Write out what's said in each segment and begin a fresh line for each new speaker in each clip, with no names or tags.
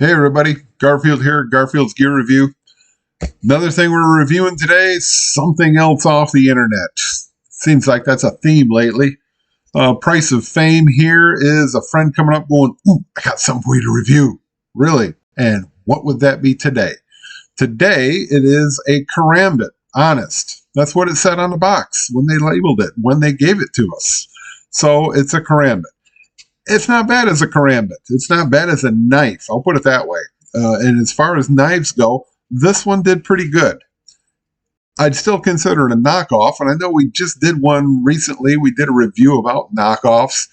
Hey everybody, Garfield here, Garfield's Gear Review. Another thing we're reviewing today, something else off the internet. Seems like that's a theme lately. Price of fame here is a friend coming up going, ooh, I got something for you to review. Really? And what would that be today? Today it is a Karambit, honest. That's what it said on the box when they labeled it, when they gave it to us. So it's a Karambit. It's not bad as a Karambit. It's not bad as a knife. I'll put it that way. And as far as knives go, this one did pretty good. I'd still consider it a knockoff, and I know we just did one recently. We did a review about knockoffs.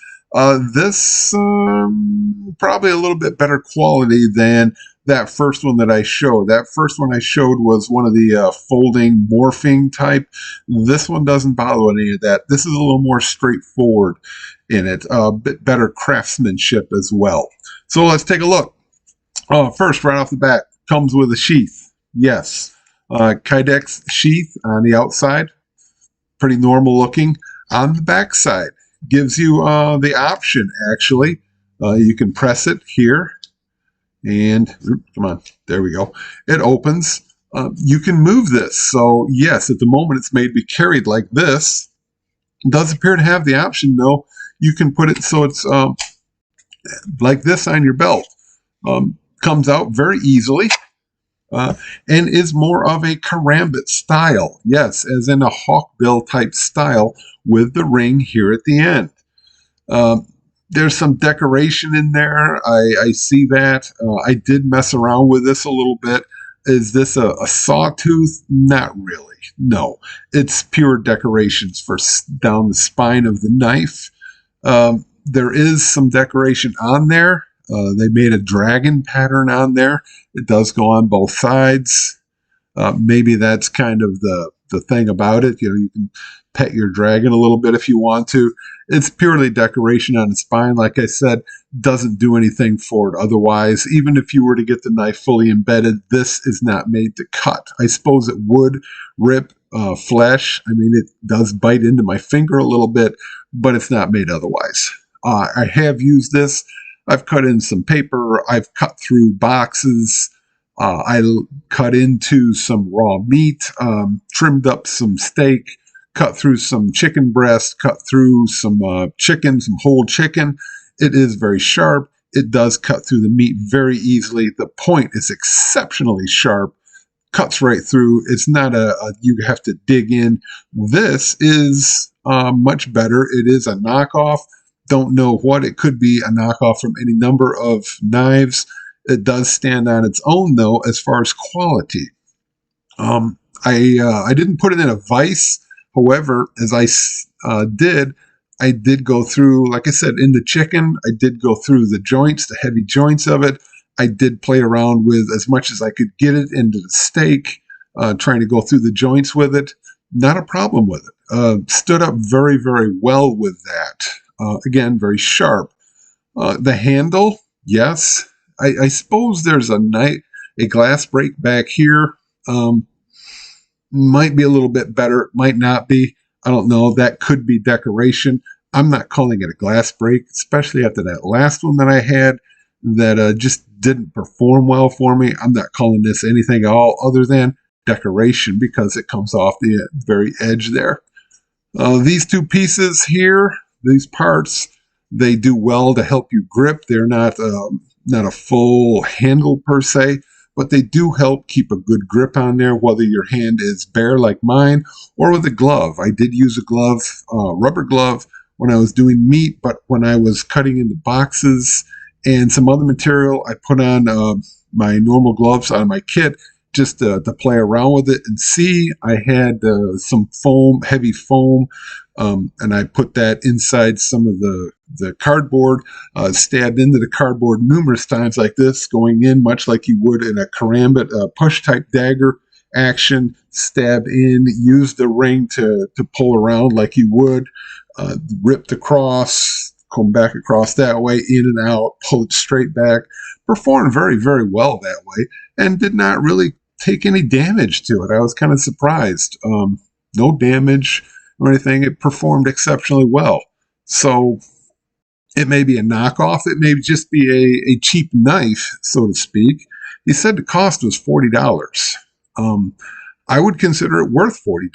This probably a little bit better quality than that first one that I showed. That first one I showed was one of the folding morphing type. This one doesn't bother with any of that. This is a little more straightforward in it. A bit better craftsmanship as well. So let's take a look. First, right off the bat, comes with a sheath. Yes. Kydex sheath on the outside. Pretty normal looking. On the back side, gives you the option, actually. You can press it here. And, come on, there we go. It opens. You can move this. So, yes, at the moment it's made to be carried like this. It does appear to have the option, though. You can put it so it's like this on your belt. Comes out very easily. And is more of a Karambit style. Yes, as in a hawkbill type style with the ring here at the end. There's some decoration in there. I see that. I did mess around with this a little bit. Is this a sawtooth? Not really. No. It's pure decorations for down the spine of the knife. There is some decoration on there. They made a dragon pattern on there. It does go on both sides. Maybe that's kind of the thing about it. You know, you can pet your dragon a little bit if you want to. It's purely decoration on the spine. Like I said, doesn't do anything for it otherwise. Even if you were to get the knife fully embedded, this is not made to cut. I suppose it would rip flesh. I mean, it does bite into my finger a little bit, but it's not made otherwise. I have used this. I've cut in some paper. I've cut through boxes. I cut into some raw meat, trimmed up some steak, cut through some chicken breast, cut through some chicken, some whole chicken. It is very sharp. It does cut through the meat very easily. The point is exceptionally sharp. Cuts right through. It's not you have to dig in. This is much better. It is a knockoff. Don't know what. It could be a knockoff from any number of knives. It does stand on its own, though, as far as quality. I didn't put it in a vise. However, as I did go through, like I said, in the chicken, I did go through the joints, the heavy joints of it. I did play around with as much as I could get it into the steak, trying to go through the joints with it. Not a problem with it. Stood up very, very well with that. Again, very sharp. The handle, yes. I suppose there's a glass break back here. Might be a little bit better. Might not be. I don't know. That could be decoration. I'm not calling it a glass break, especially after that last one that I had that just didn't perform well for me. I'm not calling this anything at all other than decoration because it comes off the very edge there. These two pieces here, these parts, they do well to help you grip. They're not a full handle per se, but they do help keep a good grip on there, whether your hand is bare like mine or with a glove. I did use a glove, rubber glove, when I was doing meat, but when I was cutting into boxes and some other material, I put on my normal gloves on my kit just to play around with it and see. I had some foam, heavy foam, and I put that inside some of the cardboard, stabbed into the cardboard numerous times like this, going in much like you would in a Karambit push-type dagger action, stab in, use the ring to pull around like you would, ripped across, come back across that way, in and out, pull it straight back. Performed very, very well that way, and did not really take any damage to it. I was kind of surprised. No damage or anything. It performed exceptionally well. So It may be a knockoff. It may just be a cheap knife, so to speak. He said the cost was $40. I would consider it worth $40.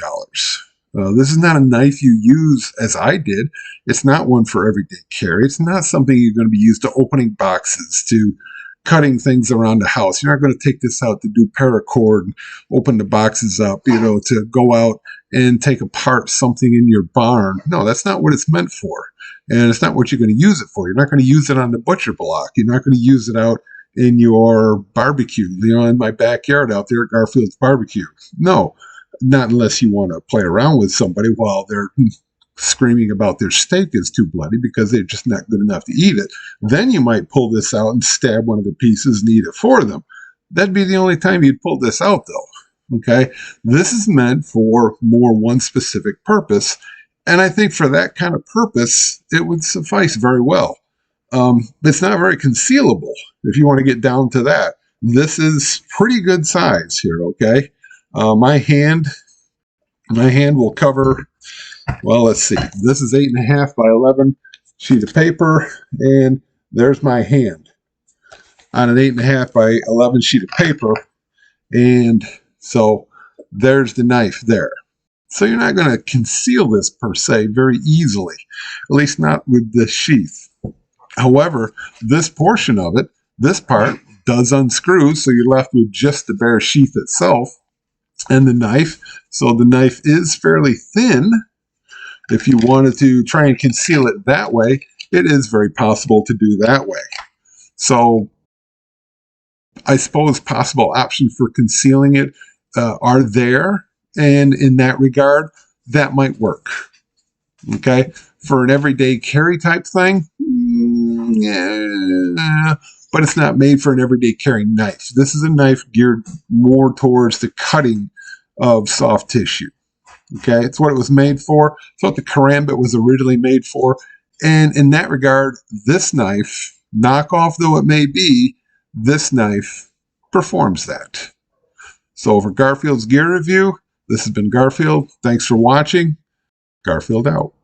This is not a knife you use as I did. It's not one for everyday carry. It's not something you're going to be used to opening boxes, to cutting things around the house. You're not going to take this out to do paracord and open the boxes up, to go out and take apart something in your barn. No, that's not what it's meant for. And it's not what you're going to use it for. You're not going to use it on the butcher block. You're not going to use it out in your barbecue, in my backyard out there at Garfield's barbecue. No, not unless you want to play around with somebody while they're screaming about their steak is too bloody because they're just not good enough to eat it. Then you might pull this out and stab one of the pieces and eat it for them. That'd be the only time you'd pull this out, though. Okay? This is meant for more one specific purpose. And I think for that kind of purpose, it would suffice very well. It's not very concealable, if you want to get down to that. This is pretty good size here, okay? My hand will cover, well, let's see. This is 8.5 by 11 sheet of paper, and there's my hand on an 8.5 by 11 sheet of paper. And so there's the knife there. So you're not going to conceal this per se very easily, at least not with this sheath. However, this portion of it, this part, does unscrew, so you're left with just the bare sheath itself and the knife. So the knife is fairly thin. If you wanted to try and conceal it that way, it is very possible to do that way. So I suppose possible options for concealing it are there, and in that regard, that might work. Okay? For an everyday carry type thing, yeah, but it's not made for an everyday carry knife. This is a knife geared more towards the cutting of soft tissue. Okay, it's what it was made for. It's what the Karambit was originally made for. And in that regard, this knife, knockoff though it may be, this knife performs that. So for Garfield's gear review, this has been Garfield. Thanks for watching. Garfield out.